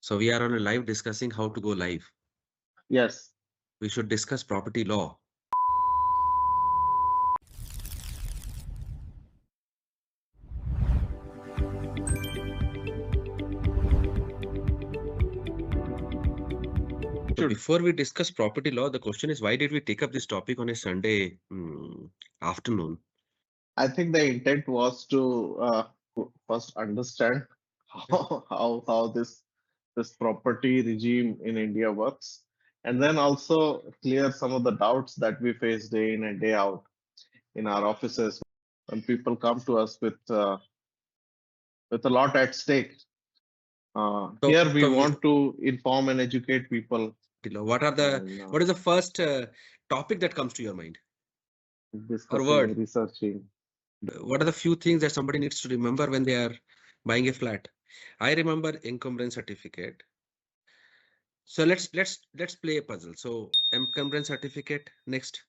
So we are on a live discussing how to go live. Yes. We should discuss property law. So before we discuss property law, the question is, why did we take up this topic on a Sunday afternoon? I think the intent was to first understand how this property regime in India works, and then also clear some of the doubts that we face day in and day out in our offices when people come to us with a lot at stake. Here we want to inform and educate people. What are the and, what is the first topic that comes to your mind? discussing, word? researching. What are the few things that somebody needs to remember when they are buying a flat? I remember encumbrance certificate. So let's play a puzzle. So encumbrance certificate, next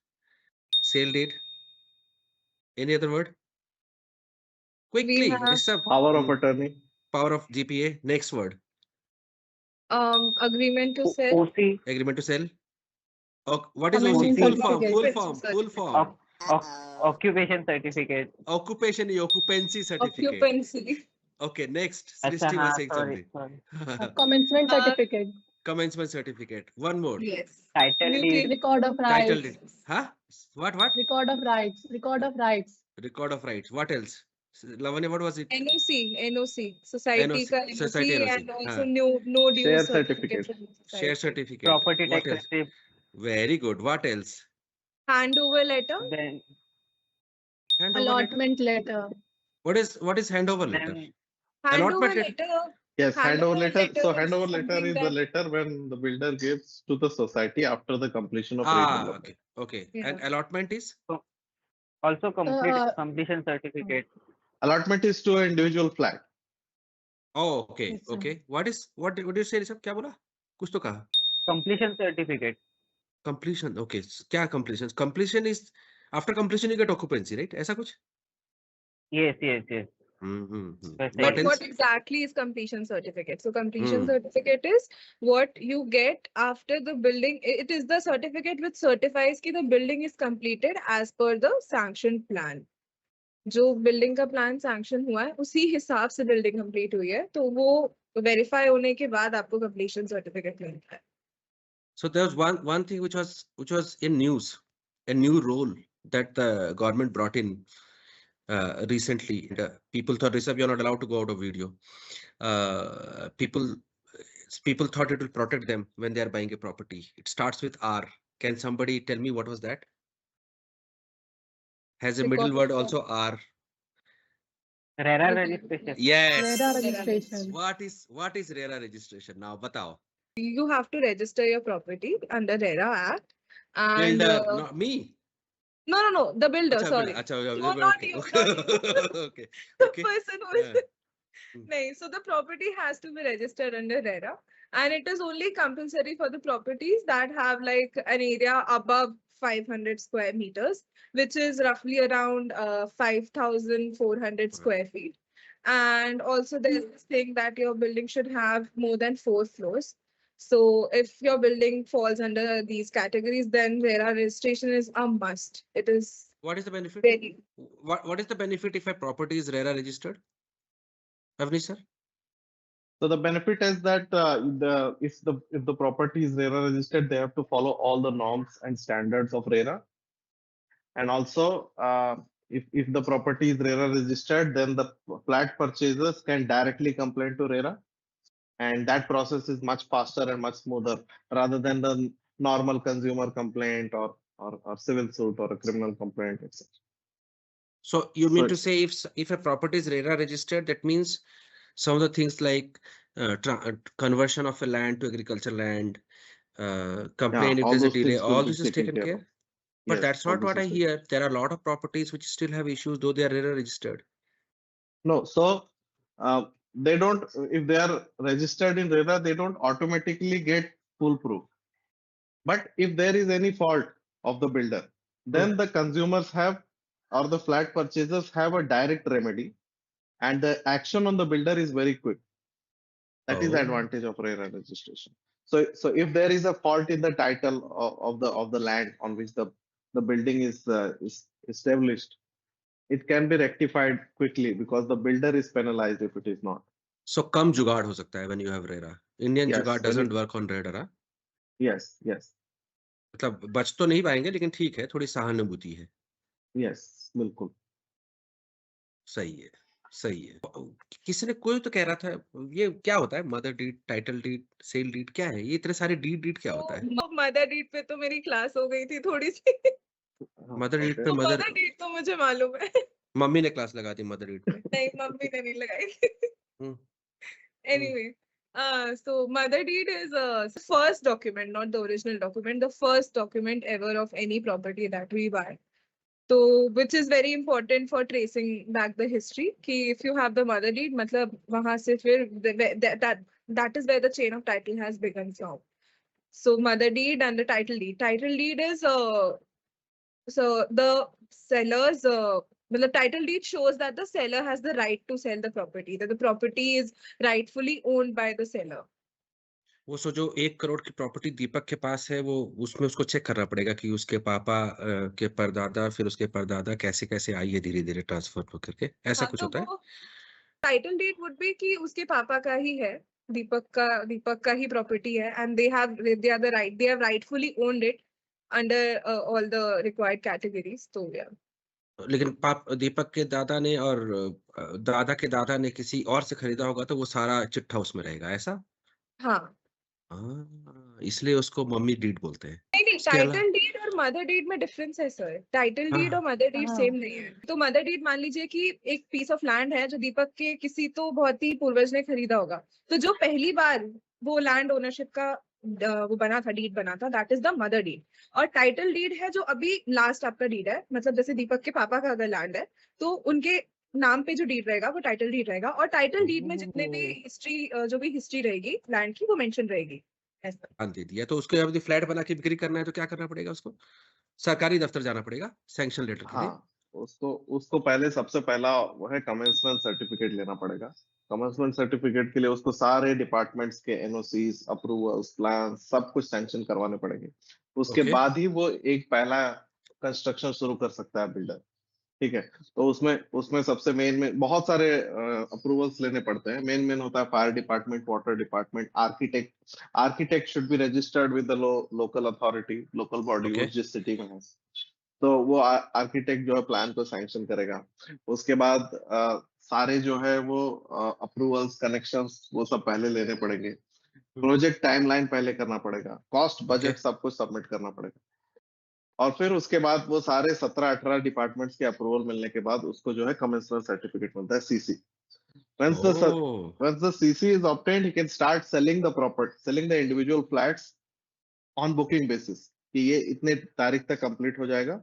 sale date. Any other word? Quickly, Rishabh. Power of attorney. Power of GPA. Next word. Agreement to sell. OC. Agreement to sell. What is Commencing OC? Full certificate. form. Full form. Occupation certificate. Occupation, occupancy certificate. Occupancy. Okay, next. अच्छा, Srishti was हाँ, saying sorry, something. sorry. Commencement certificate. Commencement certificate. One more. Yes. Title New deed. record of Title rights. deed. Huh? What? Record of rights. Record of rights. Record of rights. What else? Lavanya, what was it? NOC. Society NOC, का NOC, society NOC. and also हाँ. no due Share certificate. certificate. Share certificate. Property What tax else? receipt. Very good. What else? Handover letter. Then Handover letter. Allotment letter. What is handover letter? then Handover Allotment letter. letter. Yes, handover letter. So is handover letter something is the that- letter when the builder gives to the society after the completion of redevelopment. Okay. Yeah. And allotment is? also completion certificate. Allotment is to an individual flat. Oh, okay. Yes, sir. Okay. What do you say, Rishabh? क्या बोला? कुछ तो कहा. Completion certificate. Completion. Okay. क्या completion? Completion is after completion you get occupancy, right? ऐसा कुछ? Yes. That's What right. What else? exactly is completion certificate? So completion certificate is what you get after the building. It is the certificate which certifies that the building is completed as per the sanctioned plan. जो building का plan sanction हुआ है उसी हिसाब से building complete हुई है तो वो वेरीफाई होने के बाद आपको कंप्लीशन सर्टिफिकेट मिलता है. So there was one thing which was in news, a new rule that the government brought in recently. People thought, Rishabh, you're not allowed to go out of video. People thought it will protect them when they are buying a property. It starts with R. Can somebody tell me what was that? Has a middle word also R? RERA registration. Yes. RERA registration. What is RERA registration? Now, batao. You have to register your property under RERA Act. And Builder, not me. No, the builder. Acha, Sorry. no, not okay. you. Okay. Not you. Okay. The Okay. person who is. No, so the property has to be registered under RERA, and it is only compulsory for the properties that have like an area above 500 square meters, which is roughly around 5,400 square feet. And also there's this thing that your building should have more than 4 floors. So if your building falls under these categories, then RERA registration is a must. It is. What is the benefit? Very. What is the benefit if a property is RERA registered? Avnish sir? So the benefit is that if the property is RERA registered, they have to follow all the norms and standards of RERA. And also, if the property is RERA registered, then the flat purchasers can directly complain to RERA, and that process is much faster and much smoother rather than the normal consumer complaint or civil suit or a criminal complaint, etc. So you mean to say if a property is RERA registered, that means some of the things like conversion of a land to agricultural land, complaint if all there's a those delay, things will all be this is taken care. of. But Yes, that's all not this what I is hear. There are a lot of properties which still have issues, though they are RERA registered. No, so they don't. If they are registered in RERA, they don't automatically get foolproof. But if there is any fault of the builder, then the consumers have or the flat purchasers have a direct remedy, and the action on the builder is very quick. That is the Oh. advantage of RERA registration. So if there is a fault in the title of the land on which the building is established, it can be rectified quickly because the builder is penalized if it is not. So कम जुगाड़ हो सकता है when you have RERA. Indian Yes, जुगाड़ when doesn't it- work on RERA. Yes, yes, मतलब बच तो नहीं पाएंगे लेकिन ठीक है, थोड़ी सहानुभूति है. yes, बिल्कुल. सही है, सही है. किसी ने कोई तो कह रहा था ये क्या होता है mother deed, title deed, sale deed क्या है? ये इतने सारे डीड क्या होता है? मदर डीड पे तो मेरी क्लास हो गई थी थोड़ी सी. Mother deed Okay. पे मदर डीड तो मुझे मालूम है. मम्मी ने क्लास लगा दी मदर डीड पे. नहीं, मम्मी ने नहीं लगाई थी. हम्म, Anyway, so mother deed is the first document, not the original document, the first document ever of any property that we buy. So, which is very important for tracing back the history. कि if you have the mother deed, मतलब वहाँ से फिर that is where the chain of title has begun from. So, mother deed and the title deed. Title deed is so the seller's the title deed shows that the seller has the right to sell the property, that the property is rightfully owned by the seller. वो सो जो 1 करोड़ की property दीपक के पास है वो उसमें उसको check करना पड़ेगा कि उसके पापा के परदादा फिर उसके परदादा कैसे-कैसे आई है धीरे-धीरे ट्रांसफर होकर के ऐसा हाँ, कुछ तो होता है? वो टाइटल डीड वुड बी कि उसके पापा का ही है, दीपक का ही प्रॉपर्टी है, and they have rightfully owned it under all the required categories. तो या लेकिन दीपक के दादा ने और दादा के दादा ने किसी और से खरीदा होगा तो वो सारा चिट्ठा उसमें रहेगा ऐसा? हाँ. इसलिए उसको मम्मी डीड बोलते हैं. नहीं, इसके अलावा टाइटल डीड और मदर डीड में डिफरेंस है सर. टाइटल डीड हाँ, और मदर डीड हाँ। सेम नहीं है. तो मदर डीड मान लीजिए कि एक पीस ऑफ लैंड है जो दीपक के किसी तो बहुत ही पूर्वज ने खरीदा होगा, तो जो पहली बार वो लैंड ओनरशिप का वो बना था, डीड बना था, that is the mother deed. और टाइटल डीड है जो अभी लास्ट आपका डीड है, मतलब जैसे दीपक के पापा का अगर लैंड है तो उनके नाम पे जो डीड रहेगा वो टाइटल डीड रहेगा, और टाइटल डीड में जितने भी हिस्ट्री जो भी हिस्ट्री रहेगी लैंड की वो मेंशन रहेगी. ऐसा. ध्यान दे दिया तो उसको यदि फ्लैट बना के बिक्री करना है तो क्या करना पड़ेगा उसको? सरकारी दफ्तर जाना पड़ेगा सैंक्शन लेटर के लिए. हाँ, उसको पहले सबसे पहला वो है कमेंसमेंट सर्टिफिकेट लेना पड़ेगा. कमेंसमेंट सर्टिफिकेट के लिए उसको सारे डिपार्टमेंट्स के एनओसीज, अप्रूवल्स, प्लान सब कुछ सैंक्शन करवाने पड़ेंगे. उसके Okay. बाद ही वो एक पहला कंस्ट्रक्शन शुरू कर सकता है बिल्डर. ठीक है. तो उसमें सबसे मेन बहुत सारे अप्रूवल्स लेने पड़ते हैं. मेन होता है fire department, water department, architect should be registered with the local authority, local body Okay. जिस सिटी में है. तो वो आर्किटेक्ट जो है प्लान को सैंक्शन करेगा. उसके बाद सारे जो है वो अप्रूवल्स, कनेक्शंस वो सब पहले लेने पड़ेंगे. प्रोजेक्ट टाइमलाइन पहले करना पड़ेगा. कॉस्ट बजट सब कुछ सबमिट करना पड़ेगा. और फिर उसके बाद वो सारे 17-18 डिपार्टमेंट्स के अप्रूवल मिलने के बाद उसको जो है कमेंसमेंट सर्टिफिकेट मिलता है, CC. Oh. Once the CC is obtained, he can start selling the individual flats on booking basis. कि ये इतने तारीख तक कंप्लीट हो जाएगा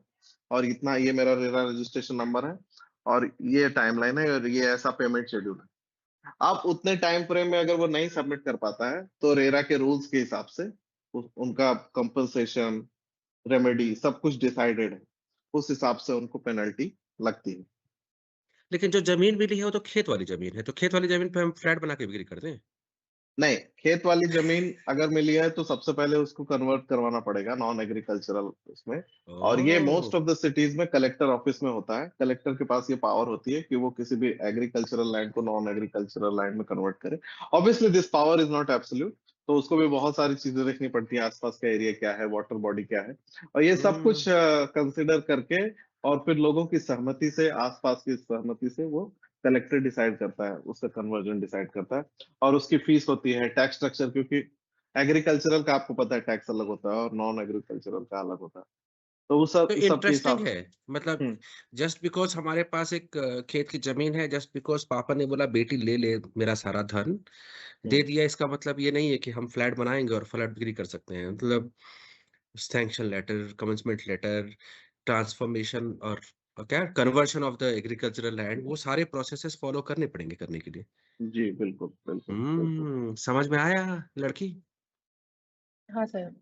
और इतना ये मेरा रेरा रजिस्ट्रेशन नंबर है और ये टाइमलाइन है और ये ऐसा पेमेंट शेड्यूल है. अब उतने टाइम फ्रेम में अगर वो नहीं सबमिट कर पाता है तो रेरा के रूल्स के हिसाब से उनका कंपनसेशन, रेमेडी सब कुछ डिसाइडेड है. उस हिसाब से उनको पेनल्टी लगती है. लेकिन जो जमीन मिली है वो तो खेत वाली जमीन है, तो खेत वाली जमीन पे हम फ्लैट बना के बिक्री करते हैं. नहीं, खेत वाली जमीन अगर मिली है तो सबसे पहले उसको कन्वर्ट करवाना पड़ेगा नॉन एग्रीकल्चरल उसमें. और ये मोस्ट ऑफ द सिटीज में कलेक्टर ऑफिस में होता है. कलेक्टर के पास ये पावर होती है कि वो किसी भी एग्रीकल्चरल लैंड को नॉन एग्रीकल्चरल लैंड में कन्वर्ट करे. Obviously this power is not absolute, तो उसको भी बहुत सारी चीजें देखनी पड़ती है. आसपास का एरिया क्या है, वाटर बॉडी क्या है, और ये सब कुछ कंसिडर करके और फिर लोगों की सहमति से, आसपास की सहमति से वो कलेक्टर डिसाइड करता है, उसका कन्वर्जन डिसाइड करता है. और उसकी फीस होती है, टैक्स स्ट्रक्चर, क्योंकि एग्रीकल्चरल का आपको पता है टैक्स अलग होता है और नॉन एग्रीकल्चरल का अलग होता है. तो वो सब तो इंटरेस्टिंग है. मतलब जस्ट बिकॉज हमारे पास एक खेत की जमीन है, जस्ट बिकॉज पापा ने बोला बेटी ले ले मेरा सारा धन दे दिया, इसका मतलब ये नहीं है कि हम फ्लैट बनाएंगे और फ्लैट बिक्री कर सकते हैं. मतलब sanction letter, commencement letter, transformation और क्या conversion of the agricultural land, वो सारे प्रोसेसेस फॉलो करने पड़ेंगे करने के लिए. जी बिल्कुल बिल्कुल. समझ में आया लड़की? हाँ सर.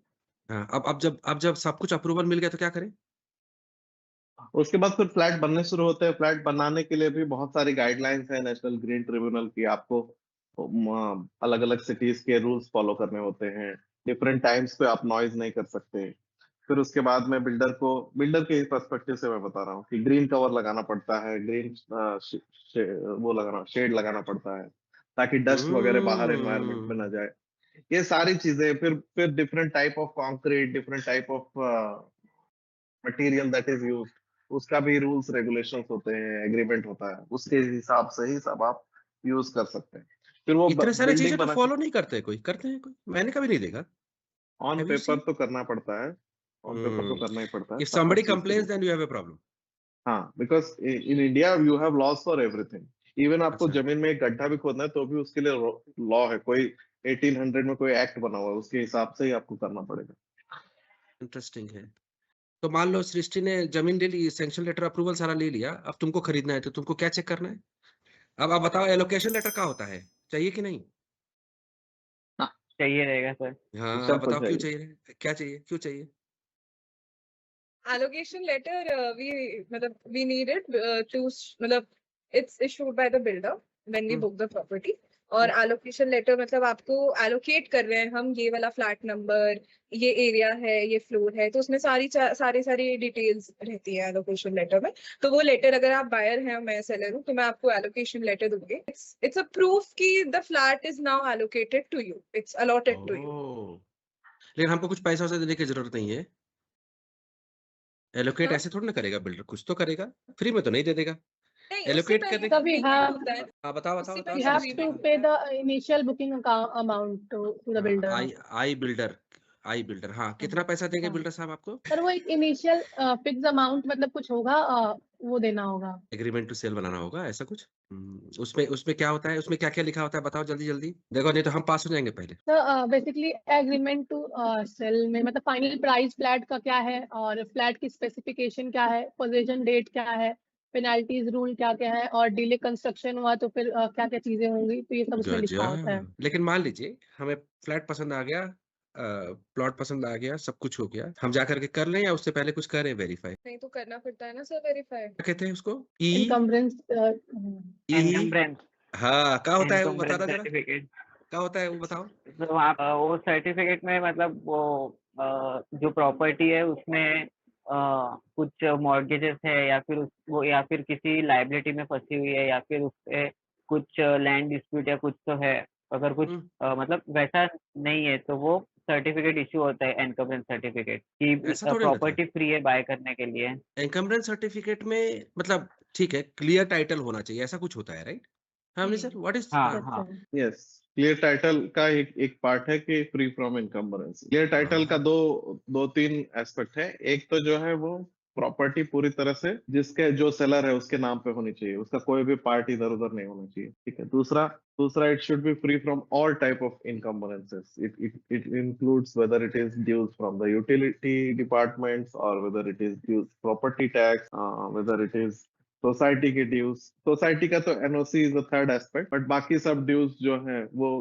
हाँ, अब जब सब कुछ अप्रूवल मिल गया तो क्या करें? उसके बाद फिर फ्लैट बनने शुरू होते हैं. फ्लैट बनाने के लिए भी बहुत सारी गाइडलाइंस है नेशनल ग्रीन ट्रिब्यूनल की. आपको अलग अलग सिटीज के रूल्स फॉलो करने होते हैं, डिफरेंट टाइम्स पे आप नॉइज नहीं कर सकते। फिर उसके बाद में बिल्डर के पर्सपेक्टिव से मैं बता रहा हूँ कि ग्रीन कवर लगाना पड़ता है, ग्रीन वो लगाना, शेड लगाना पड़ता है ताकि डस्ट वगैरह बाहर एनवायरनमेंट में ना जाए। ये सारी चीजें, फिर different type of concrete, different type of material that is use, उसका भी रूल्स रेगुलेशंस होते हैं, एग्रीमेंट होता है, उसके हिसाब से ही सब आप यूज कर सकते हैं। फिर वो इतने सारे बिल्डिंग चीजें तो बना फॉलो नहीं करते, कोई करते हैं? कोई मैंने कभी नहीं देखा। On Have you paper seen? तो करना पड़ता है, ऑन पेपर तो करना ही पड़ता है If हर somebody चीज के complains, लिए। then you have a problem. हाँ, because in India you have laws for everything. Even आपको अच्छा, जमीन में एक गड्ढा भी खोदना है तो भी उसके लिए लॉ है, कोई 1800 में कोई एक्ट बना हुआ है, उसके हिसाब से ही आपको करना पड़ेगा। इंटरेस्टिंग है। तो मान लो सृष्टि ने जमीन ले ली, सैंक्शन लेटर अप्रूवल सारा ले लिया, अब तुमको खरीदना है तो तुमको क्या चेक करना है? अब आप बताओ, एलोकेशन लेटर क्या होता है, चाहिए कि नहीं? चाहिए रहेगा सर। हाँ, सब आप बताओ क्यों चाहिए। चाहिए, क्या चाहिए, क्यों चाहिए? Allocation letter, we need it to it's issued by the builder when we Hmm. book the property. और allocation letter मतलब आपको allocate कर रहे हैं हम, ये वाला फ्लैट नंबर, ये एरिया है, ये फ्लोर है, तो उसमें सारी डिटेल्स रहती है allocation letter में। तो वो लेटर, अगर आप बायर हैं और मैं सेलर हूँ, तो मैं आपको allocation letter दूंगी। It's a proof कि the flat is now allocated to you, it's allotted to you. ओह, लेकिन हमको कुछ पैसा वैसा देने की जरूरत नहीं है। एलोकेट हाँ? ऐसे थोड़ी ना करेगा बिल्डर, कुछ तो करेगा, फ्री में तो नहीं दे देगा। नहीं, उससे एलोकेट पहले करने So we agreement have होता है। हाँ, बताओ उससे बताओ we पहले बताओ have Srishti. to pay the initial booking amount to the builder. I builder, हाँ, कितना पैसा देंगे हाँ। बिल्डर साहब आपको? पर वो एक इनिशियल फिक्स अमाउंट मतलब कुछ होगा, वो देना होगा। एग्रीमेंट टू सेल बनाना होगा, ऐसा कुछ? उसमें उसमें क्या होता है, उसमें क्या क्या लिखा होता है, बताओ जल्दी जल्दी, देखो नहीं तो हम पास हो जाएंगे पहले। तो बेसिकली एग्रीमेंट टू सेल में मतलब फाइनल प्राइस फ्लैट का क्या है, और फ्लैट की स्पेसिफिकेशन क्या है, पोजीशन डेट क्या है, पेनाल्टीज रूल क्या क्या है, और डिले कंस्ट्रक्शन हुआ तो फिर क्या क्या चीजें होंगी, तो ये सब उसमें लिखा होता है। गजब। लेकिन मान लीजिए हमें फ्लैट पसंद आ गया, प्लॉट पसंद आ गया, सब कुछ हो गया, हम जा करके कर लें या उससे पहले कुछ करें वेरीफाई? नहीं तो करना पड़ता है ना सर वेरीफाई। क्या कहते हैं उसको? ई इनकम्बरेंस एनकम्बरेंस, हाँ, क्या होता है वो एनकम्बरेंस बताना जरा, सर्टिफिकेट। क्या होता है वो बताओ। तो आप वो सर्टिफिकेट में मतलब वो जो प्रॉपर्टी है उसमें कुछ मॉर्गेजेस है, या फिर वो या फिर किसी लाइबिलिटी में फंसी हुई है, या फिर उसपे कुछ लैंड डिस्प्यूट या कुछ तो है। अगर कुछ मतलब वैसा नहीं है तो वो सर्टिफिकेट इशू होता है, एनकम्बरेंस सर्टिफिकेट, कि ऐसा थोड़ी ना था। प्रॉपर्टी फ्री है बाय करने के लिए। एनकम्बरेंस सर्टिफिकेट में मतलब ठीक है, क्लियर टाइटल होना चाहिए, ऐसा कुछ होता है, राइट? हाँ नहीं सर, व्हाट इज? हाँ हाँ, हाँ। यस, क्लियर टाइटल का एक पार्ट है कि free from encumbrance. Clear title का दो तीन एस्पेक्ट है। एक तो जो है वो प्रॉपर्टी पूरी तरह से जिसके जो सेलर है उसके नाम पे होनी चाहिए, उसका कोई भी पार्ट इधर उधर नहीं होना चाहिए, ठीक है। दूसरा it should be free from all type of encumbrances. It includes whether it is dues from the utility departments, और whether it is dues property tax, whether it is society के ड्यूज। सोसाइटी का तो NOC is the third aspect, but बाकी सब dues जो है वो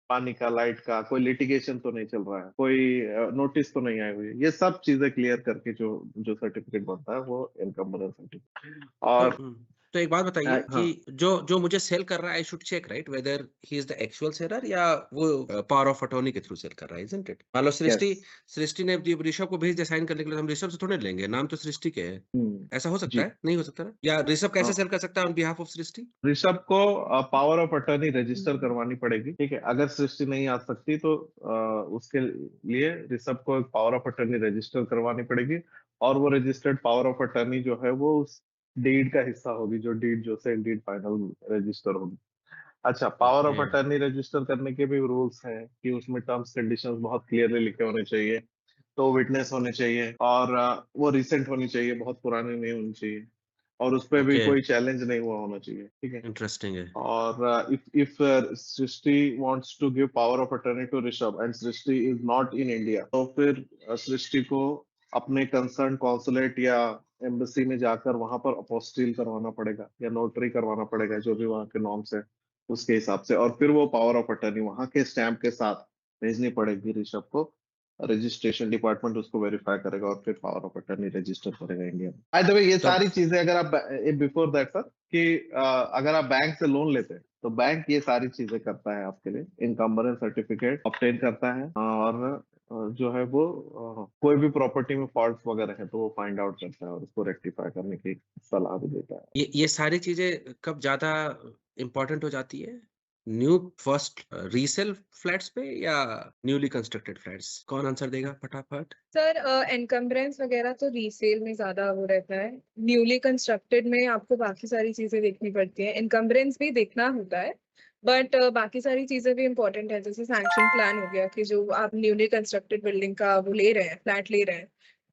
पानी का, लाइट का, कोई लिटिगेशन तो नहीं चल रहा है, कोई नोटिस तो नहीं आई हुई है, ये सब चीजें क्लियर करके जो जो सर्टिफिकेट बनता है वो इनकम्बरेंस सर्टिफिकेट। और तो एक बात बताइए हाँ, कि जो मुझे सेल कर रहा है, I should check right whether he is the actual seller या वो पावर ऑफ अटॉर्नी के थ्रू सेल कर रहा है, इजंट इट? मान लो सृष्टि ने ऋषभ को भेज दिया साइन करने के लिए, हम ऋषभ से थोड़े लेंगे, नाम तो सृष्टि के है। ऐसा हो सकता जी। है? नहीं हो सकता ना? या ऋषभ कैसे हाँ। सेल कर सकता है ऑन बिहाफ ऑफ सृष्टि? ऋषभ को पावर ऑफ अटॉर्नी रजिस्टर करवानी पड़ेगी, ठीक है। अगर सृष्टि नहीं आ सकती तो उसके लिए ऋषभ को एक पावर ऑफ अटॉर्नी रजिस्टर करवानी पड़ेगी, और वो रजिस्टर्ड पावर ऑफ अटॉर्नी जो है वो उस डीड का हिस्सा होगी, जो डीड जो सेल डीड फाइनल रजिस्टर होगी। अच्छा, पावर ऑफ अटॉर्नी रजिस्टर करने के भी रूल्स हैं कि उसमें टर्म्स कंडीशंस बहुत क्लियरली लिखे होने चाहिए, तो विटनेस होने चाहिए, और वो रिसेंट होनी चाहिए, बहुत पुरानी नहीं होनी चाहिए, और उस पर भी कोई चैलेंज नहीं हुआ होना चाहिए, ठीक है। इंटरेस्टिंग है। और if Srishti wants to give power of attorney to Rishabh and Srishti is not in India, तो फिर सृष्टि को अपने कंसर्न कॉन्सुलेट या एम्बेसी में जाकर वहां पर अपोस्टिल करवाना पड़ेगा या नोटरी करवाना पड़ेगा, जो भी वहां के नॉर्म्स है उसके हिसाब से, और फिर वो पावर ऑफ अटर्नी वहां के स्टैंप के साथ भेजनी पड़ेगी ऋषभ को। रजिस्ट्रेशन डिपार्टमेंट उसको वेरीफाई करेगा और फिर पावर ऑफ अटर्नी रजिस्टर करेगा इंडिया में। बाय द वे, ये सारी चीजें अगर आप बिफोर दैट सर कि अगर आप बैंक से लोन लेते हैं तो बैंक ये सारी चीजें करता है आपके लिए, इनकम्बरेंस सर्टिफिकेट ऑब्टेन करता है, और जो है वो कोई भी प्रॉपर्टी में फॉल्ट्स वगैरह है तो वो फाइंड आउट करता है और उसको रेक्टिफाई करने की सलाह भी देता है। ये सारी चीजें कब ज्यादा इम्पोर्टेंट हो जाती है? न्यू फर्स्ट रीसेल फ्लैट्स पे या न्यूली कंस्ट्रक्टेड फ्लैट्स? कौन आंसर देगा फटाफट? सर एनकम्बरेंस वगैरह तो रीसेल में ज्यादा वो रहता है, न्यूली कंस्ट्रक्टेड में आपको बाकी सारी चीजें देखनी पड़ती हैं, एनकम्बरेंस भी देखना होता है बट बाकी सारी चीजें भी इम्पोर्टेंट है, जैसे सैंक्शन प्लान हो गया कि जो आप न्यूली कंस्ट्रक्टेड बिल्डिंग का वो ले रहे हैं, फ्लैट ले रहे हैं,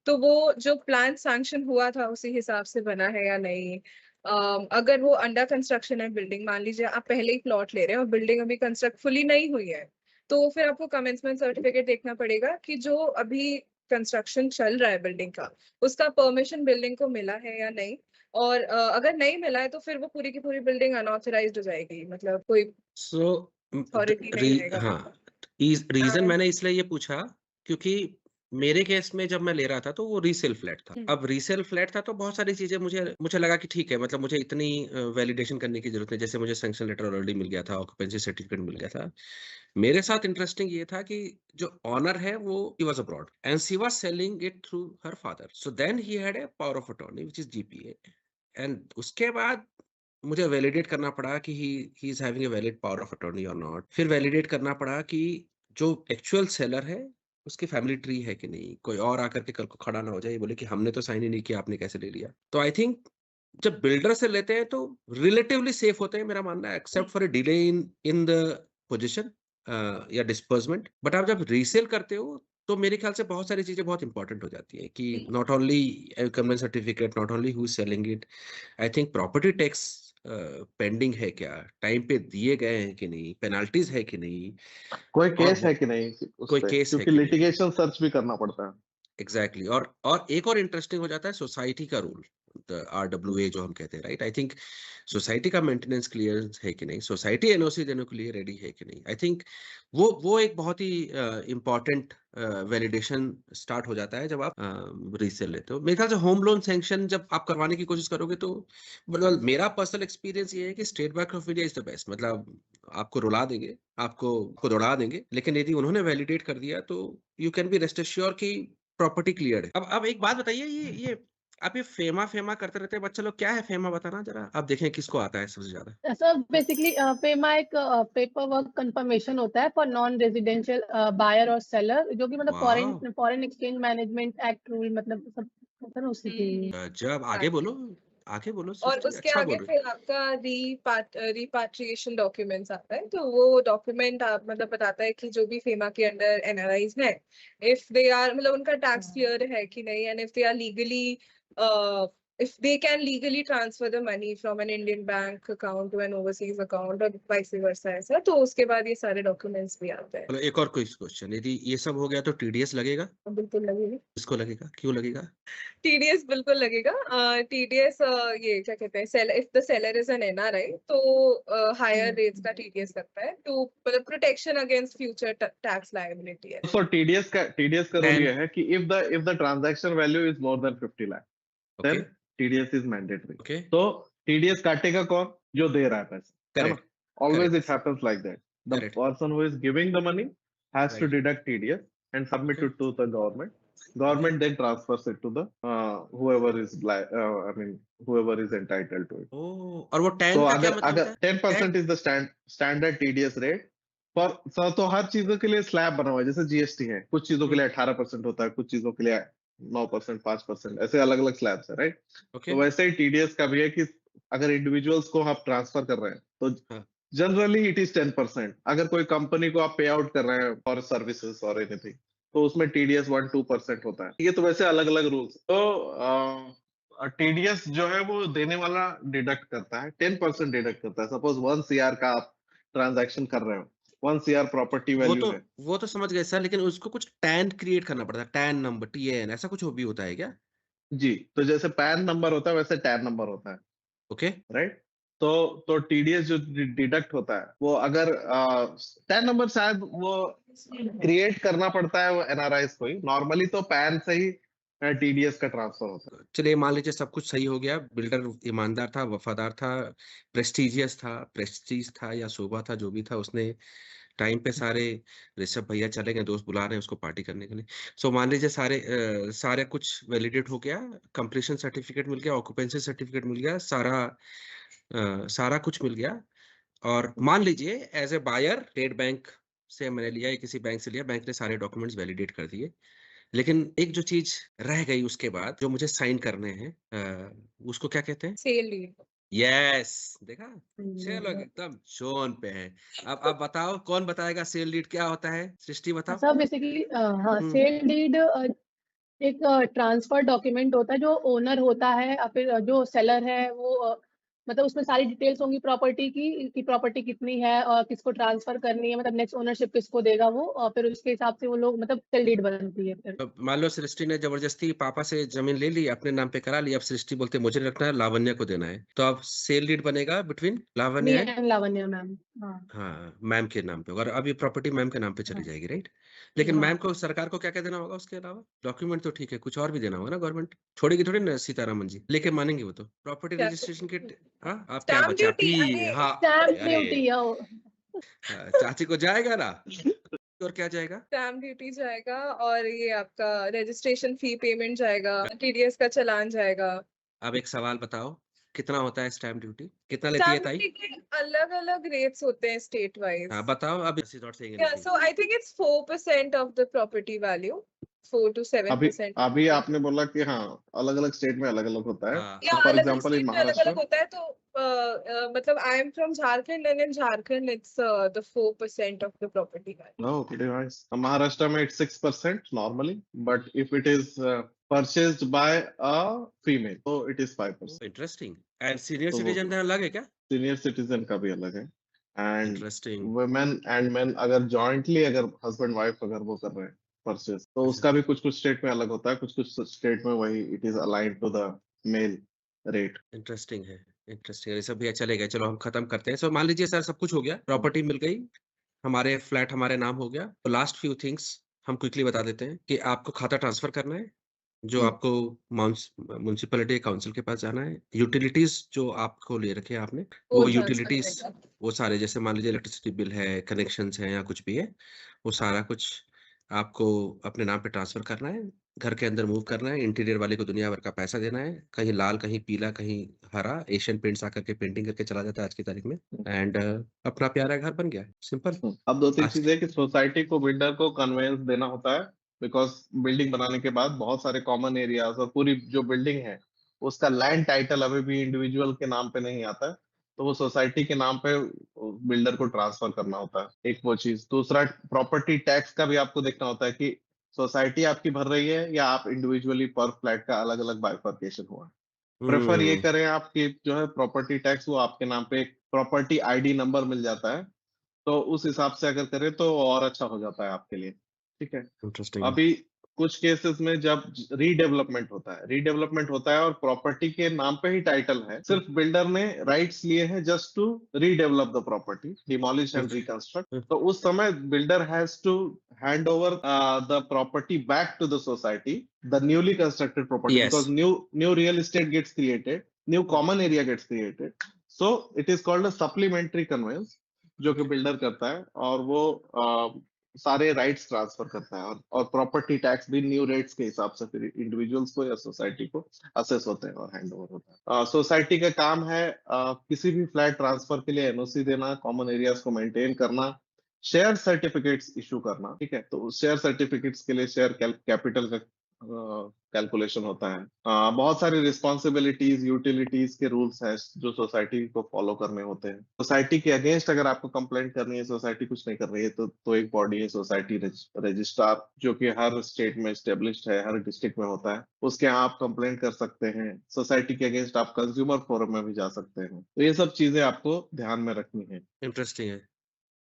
तो वो जो प्लान सैंक्शन हुआ था उसी हिसाब से बना है या नहीं। अगर वो अंडर कंस्ट्रक्शन है बिल्डिंग, मान लीजिए आप पहले ही प्लॉट ले रहे हैं और बिल्डिंग अभी कंस्ट्रक्ट फुली नहीं हुई है, तो फिर आपको कमेंसमेंट सर्टिफिकेट देखना पड़ेगा कि जो अभी कंस्ट्रक्शन चल रहा है बिल्डिंग का, उसका परमिशन बिल्डिंग को मिला है या नहीं। और अगर नहीं मिला है तो फिर वो पूरी की पूरी बिल्डिंग अनऑथराइज्ड हो जाएगी, मतलब कोई सो अथॉरिटी नहीं रहेगा। हाँ, रीजन And- मैंने इसलिए ये पूछा क्योंकि मेरे केस में जब मैं ले रहा था तो वो रीसेल फ्लैट था। अब रीसेल फ्लैट था तो बहुत सारी चीजें मुझे लगा कि ठीक है, मतलब मुझे इतनी वैलिडेशन करने की जरूरत नहीं, जैसे मुझे सैंक्शन लेटर ऑलरेडी मिल गया था, ऑक्यूपेंसी सर्टिफिकेट मिल गया था। मेरे साथ इंटरेस्टिंग ये था कि जो ऑनर है वो ही was abroad and she was selling it through her father, so then he had a power of attorney which is GPA, एंड उसके बाद मुझे वैलिडेट करना पड़ा कि he is having a valid power of attorney और नॉट। फिर validate करना पड़ा कि जो एक्चुअल सेलर है उसकी फैमिली ट्री है कि नहीं, कोई और आकर के कल को खड़ा ना हो जाए ये बोले कि हमने तो साइन ही नहीं किया, आपने कैसे ले लिया। तो आई थिंक जब बिल्डर से लेते हैं तो रिलेटिवली सेफ होते हैं, मेरा मानना है, except for a delay in the position या डिस्पर्समेंट। बट आप जब रीसेल करते हो तो मेरे ख्याल से बहुत सारी चीजें बहुत इंपॉर्टेंट हो जाती है कि not only conveyance certificate, not only who is selling it, I think property tax pending है क्या, टाइम पे दिए गए हैं कि नहीं, पेनाल्टीज है कि नहीं, कोई और केस है कि नहीं उस कोई पे, केस है क्योंकि कि नहीं। लिटिगेशन सर्च भी करना पड़ता है। एग्जैक्टली और एक और इंटरेस्टिंग हो जाता है सोसाइटी का रूल, RWA जो हम कहते हैं, राइट। आई थिंक सोसाइटी का मेंटेनेंस क्लियर है कि नहीं, सोसाइटी एनओसी देने के लिए रेडी है कि नहीं। आई थिंक वो एक बहुत ही इम्पोर्टेंट वैलिडेशन स्टार्ट हो जाता है जब आप रीसेल लेते हो। मेरे ख्याल से होम लोन सैंक्शन जब आप करवाने की कोशिश करोगे तो मतलब मेरा पर्सनल एक्सपीरियंस ये है कि state bank of India is the best, मतलब आपको रुला देंगे, आपको दौड़ा देंगे, लेकिन यदि उन्होंने वैलिडेट कर दिया तो you can be rest assure कि प्रॉपर्टी क्लियर है। अब एक बात बताइए, ये आप ये फेमा करते रहते हैं बच्चे लोग, क्या है फेमा बताना जरा, आप देखें किसको आता है सबसे ज्यादा। सर बेसिकली फेमा एक पेपर वर्क कंफर्मेशन होता है फॉर नॉन रेजिडेंशियल बायर और सेलर, जो कि मतलब वाह, foreign exchange management act rule मतलब सब होता है ना उसी के। जब आगे बोलो और सृष्टि, उसके अच्छा आगे बोल रही। फिर आपका रिपाट्रिएशन डॉक्यूमेंट्स आता है, तो वो डॉक्यूमेंट आप मतलब बताता है कि जो भी फेमा के अंडर एनआरआईज है, इफ दे आर मतलब उनका टैक्स क्लियर है कि नहीं, and if they are legally if they can legally transfer the money from an Indian bank account to an overseas account or vice versa ऐसा, तो उसके बाद ये सारे डॉक्यूमेंट्स भी आते हैं। चलो एक और कोई क्वेश्चन, यदि ये सब हो गया तो टीडीएस लगेगा? बिल्कुल लगेगा, किसको लगेगा, क्यों लगेगा? टीडीएस बिल्कुल लगेगा। टीडीएस ये क्या कहते हैं, seller if the seller is an NRI तो हायर रेट्स का टीडीएस लगता है, टू मतलब protection against future tax liability है। सो टीडीएस का रूल And- ये है कि if the transaction value is more than 50 lakh, okay then TDS is mandatory. Okay, तो TDS काटेगा कौन? जो दे रहा है पैसा, है ना? Correct, Always correct. it happens like that. The Correct. person who is giving the money has to Right. deduct TDS and submit Okay. it to the government. Government then transfers it to the whoever is whoever is entitled to it. और वो 10 So का क्या अगर मतलब अगर होता है? 10% is the standard TDS rate for तो हर चीजों के लिए स्लैब बना हुआ है, जैसे जीएसटी है, कुछ चीजों के लिए 18% होता है, कुछ चीजों के लिए 9%, 5%, ऐसे अलग अलग स्लैब्स है, राइट? ओके, तो वैसे ही टीडीएस का भी है कि अगर इंडिविजुअल्स को आप ट्रांसफर कर रहे हैं तो हाँ। Generally it is 10%। अगर कोई कंपनी को आप पे आउट कर रहे हैं फॉर सर्विसेज और एनीथिंग तो उसमें टीडीएस 1-2% होता है। ये तो वैसे अलग अलग रूल्स। तो टीडीएस जो है वो देने वाला डिडक्ट करता है, 10% डिडक्ट करता है। सपोज 1 CR का आप ट्रांजैक्शन कर रहे हो, 1 CR प्रॉपर्टी वैल्यू है। वो तो समझ गए सर, लेकिन उसको कुछ टैन क्रिएट करना पड़ता है, टैन नंबर, TAN, ऐसा कुछ भी होता है क्या? जी, तो जैसे पैन नंबर होता है वैसे टैन नंबर होता है, ओके, राइट? तो टीडीएस जो डिडक्ट होता है वो अगर टैन नंबर शायद वो क्रिएट करना पड़ता है वो एनआरआईज को ही। नॉर्मली तो पैन से ही TDS का ट्रांसफर होता है। चलिए मान लीजिए सब कुछ सही हो गया, बिल्डर ईमानदार था, वफादार था, प्रेस्टीजियस था, प्रेस्टीज था या शोभा था, जो भी था, उसने टाइम पे सारे ऋषभ भैया चले गए, दोस्त बुला रहे हैं उसको पार्टी करने के लिए। सो मान लीजिए सारे कुछ वैलिडेट हो गया, कंप्लीशन सर्टिफिकेट मिल गया, ऑक्यूपेंसी सर्टिफिकेट मिल गया, सारा कुछ मिल गया। और मान लीजिए as a buyer State Bank से मैंने लिया या किसी बैंक से लिया, बैंक ने सारे डॉक्यूमेंट्स वैलिडेट कर दिए, लेकिन एक जो चीज रह गई उसके बाद जो मुझे साइन करने हैं, उसको क्या कहते हैं? Sale deed. यस, देखा, चलो एकदम जोन पे है। अब बताओ, कौन बताएगा सेल डीड क्या होता है? सृष्टि बताओ। सर बेसिकली हाँ, हम्म। सेल डीड एक ट्रांसफर डॉक्यूमेंट होता है जो ओनर होता है या फिर जो सेलर है वो मतलब उसमें सारी डिटेल्स होंगी प्रॉपर्टी की कि प्रॉपर्टी कितनी है और किसको ट्रांसफर करनी है, मतलब नेक्स्ट ओनरशिप किसको देगा वो, और फिर उसके हिसाब से वो लोग मतलब सेल डीड बनती है फिर। तो मान लो सृष्टि ने जबरदस्ती पापा से जमीन ले ली, अपने नाम पे करा ली, अब सृष्टि बोलते मुझे नहीं रखना है, लावण्य को देना है, तो अब सेल डीड बनेगा between Lavanya me and and Lavanya ma'am. हाँ हाँ मैम के नाम पे, और अब ये प्रॉपर्टी मैम के नाम पे चली हाँ जाएगी, राइट? लेकिन हाँ। मैम को, सरकार को क्या क्या देना होगा उसके अलावा? डॉक्यूमेंट तो ठीक है, कुछ और भी देना होगा ना, गवर्नमेंट छोड़ेगी थोड़ी ना सीतारामन जी, लेके मानेंगे वो तो प्रॉपर्टी क्या रजिस्ट्रेशन के। हाँ, अब क्या स्टैम्प बचा? ड्यूटी? टी, अरे हाँ, स्टैम्प अरे ड्यूटी चाची को जाएगा ना, और क्या जाएगा? स्टैम्प ड्यूटी जाएगा, और ये आपका रजिस्ट्रेशन फी पेमेंट जाएगा, टीडीएस का चालान जाएगा। अब एक सवाल बताओ, कितना होता है स्टैम्प ड्यूटी? कितना लेती है स्टैम्प ताई? ड्यूटी के अलग अलग रेट्स होते हैं स्टेट वाइज। हाँ बताओ, अब इसी दौर से Yeah, so I think it's 4% of the property value, 4 to 7%. अभी आपने बोला कि हाँ अलग अलग स्टेट में अलग अलग होता है। हाँ, तो Yeah, फॉर अलग अलग एग्जांपल इन स्टेट में अलग महाराष्ट्र, अलग होता है, तो मतलब I am from Jharkhand, and in Jharkhand it's the 4% of the property value. no, pretty nice. Maharashtra में it's 6% normally, but if it is purchased by a female, so it is 5%. Interesting. And senior तो citizen का अलग है क्या? Senior citizen का भी अलग है। And interesting. Women and main अगर जॉइंटली अगर हस्बैंड वाइफ अगर वो कर रहे हैं परचेज, तो उसका भी कुछ कुछ स्टेट में अलग होता है, कुछ कुछ स्टेट में वही it is aligned to the male rate. Interesting है, इंटरेस्टिंग है। ये सब भैया चले गए, चलो हम खत्म करते हैं। सो मान लीजिए सर सब कुछ हो गया, प्रॉपर्टी मिल गई, हमारे फ्लैट हमारे नाम हो गया, तो लास्ट फ्यू थिंग्स हम क्विकली बता देते हैं कि आपको खाता ट्रांसफर करना है, जो आपको म्युनिसिपैलिटी काउंसिल के पास जाना है, यूटिलिटीज जो आपको ले रखे हैं आपने, वो वो transfer यूटिलिटीज, करेगा। वो सारे, जैसे मान लीजिए इलेक्ट्रिसिटी बिल है, कनेक्शंस हैं या कुछ भी है, वो सारा कुछ आपको अपने नाम पे ट्रांसफर करना है, घर के अंदर मूव करना है, इंटीरियर वाले को दुनिया भर का पैसा देना है, कहीं लाल कहीं पीला कहीं हरा, एशियन पेंट्स आकर के पेंटिंग करके चला जाता है आज की तारीख में, एंड अपना प्यारा घर बन गया, सिंपल। अब दो तीन आज चीजें कि सोसाइटी को बिल्डर को कन्वेंस देना होता है, बिकॉज बिल्डिंग बनाने के बाद बहुत सारे कॉमन एरियाज और पूरी जो बिल्डिंग है उसका लैंड टाइटल अभी भी इंडिविजुअल के नाम पे नहीं आता है, तो वो सोसाइटी के नाम पे बिल्डर को ट्रांसफर करना होता है। एक वो चीज। दूसरा, प्रॉपर्टी टैक्स का भी आपको देखना होता है कि सोसाइटी आपकी भर रही है या आप इंडिविजुअली पर फ्लैट का अलग अलग बाइफर्केशन हुआ। प्रेफर ये करें आप कि जो है प्रॉपर्टी टैक्स वो आपके नाम पे एक प्रॉपर्टी आईडी नंबर मिल जाता है, तो उस हिसाब से अगर करें तो और अच्छा हो जाता है आपके लिए। ठीक है। इंटरेस्टिंग। अभी कुछ केसेस में जब रीडेवलपमेंट होता है और प्रॉपर्टी के नाम पे ही टाइटल है, सिर्फ बिल्डर ने राइट्स लिए हैं just to redevelop the property, demolish and reconstruct, तो उस समय builder has to hand over the property back to the society, the newly constructed property, Yes. Because new real estate gets created, new common area gets created, so it is called a supplementary conveyance जो कि builder करता है, और वो सारे rights transfer करता है, और प्रॉपर्टी टैक्स भी न्यू रेट्स के हिसाब से फिर इंडिविजुअल्स को या सोसाइटी को असेस होते हैं और हैंड ओवर होता है। सोसाइटी का काम है किसी भी फ्लैट ट्रांसफर के लिए एनओसी देना, कॉमन एरियाज को मेंटेन करना, शेयर सर्टिफिकेट्स इशू करना। ठीक है। तो शेयर सर्टिफिकेट्स के लिए शेयर कैपिटल का कैलकुलेशन होता है। बहुत सारी रिस्पॉन्सिबिलिटीज, यूटिलिटीज के रूल्स हैं जो सोसाइटी को फॉलो करने होते हैं। सोसाइटी के अगेंस्ट अगर आपको कंप्लेंट करनी है, सोसाइटी कुछ नहीं कर रही है, तो एक बॉडी है सोसाइटी रजिस्ट्रार, जो कि हर स्टेट में एस्टेब्लिश्ड है, हर डिस्ट्रिक्ट में होता है, उसके यहाँ आप कंप्लेंट कर सकते हैं। सोसाइटी के अगेंस्ट आप कंज्यूमर फोरम में भी जा सकते हैं। तो ये सब चीजें आपको ध्यान में रखनी है। इंटरेस्टिंग है।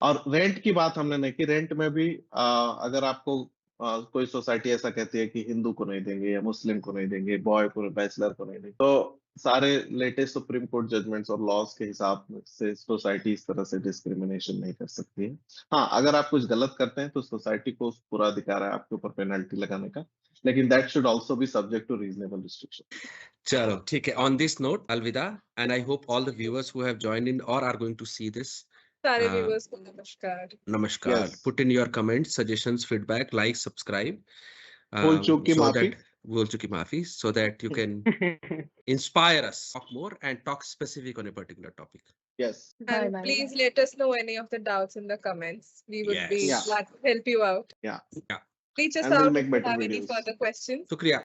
और रेंट की बात हमने नहीं की। रेंट में भी अगर आपको कोई सोसाइटी ऐसा कहती है कि हिंदू को नहीं देंगे या मुस्लिम को नहीं देंगे, बॉय को, बैचलर को नहीं देंगे, तो सारे लेटेस्ट सुप्रीम कोर्ट जजमेंट्स और लॉज के हिसाब से सोसाइटी इस तरह से डिस्क्रिमिनेशन नहीं कर सकती है। हाँ, अगर आप कुछ गलत करते हैं तो सोसाइटी को पूरा अधिकार है आपके ऊपर पेनल्टी लगाने का, लेकिन that should also be subject to reasonable restriction. चलो ठीक है, on this note अलविदा, and I hope all the viewers who have joined in or are going to see this, सारे Uh, viewers को नमस्कार. namaskar. Yes. Put in your comments, suggestions, feedback, like, subscribe. भूल चूक की so माफी। that भूल चूक की माफी, so that you can inspire us talk more and talk specific on a particular topic. Yes. Bye And bye. please let us know any of the doubts in the comments. We would be Yes. glad to help you out. Yeah. Reach us And we'll out make if you better have any videos. further questions. Shukriya.